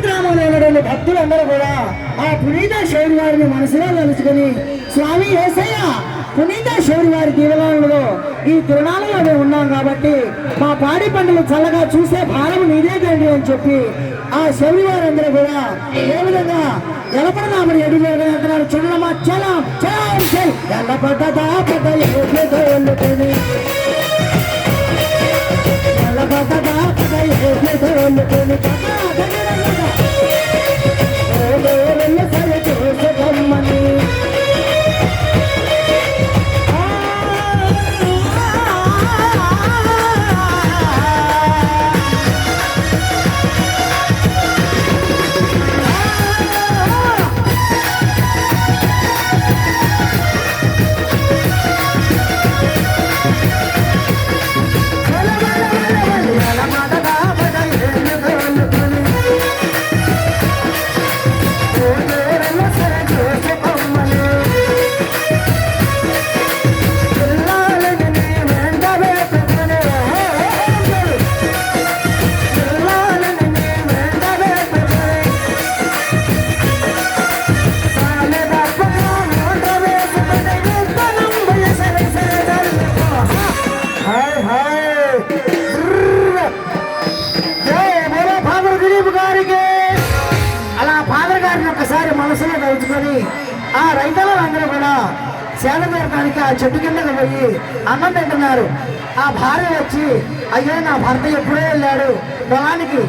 గ్రామంలో ఉన్నటువంటి భక్తులందరూ కూడా ఆ పునీత శివుడి వారిని మనసులో తలుచుకొని స్వామి యేసయ్య పునీత శివుడి వారి దీవెనలలో ఈ తిరునాళ్ళలో మేము ఉన్నాం కాబట్టి మా పాడి పంటలు చల్లగా చూసే భారం నీదే తండ్రి అని చెప్పి ఆ శివుడి వారందరూ కూడా ఏ విధంగా ఎలపడదామని ఎడుగుతున్నారు. చూడమా చలం చలం ఎల్లబడ్డదా పెద్ద ఎల్లబడ్డదా మనసులో తలుచుకొని ఆ రైతులందరూ కూడా సేద తీరడానికి ఆ చెట్టు కిందకు పోయి అన్నం తింటున్నారు. ఆ భార్య వచ్చి అయ్యో నా భర్త ఎప్పుడో వెళ్ళాడు పొలానికి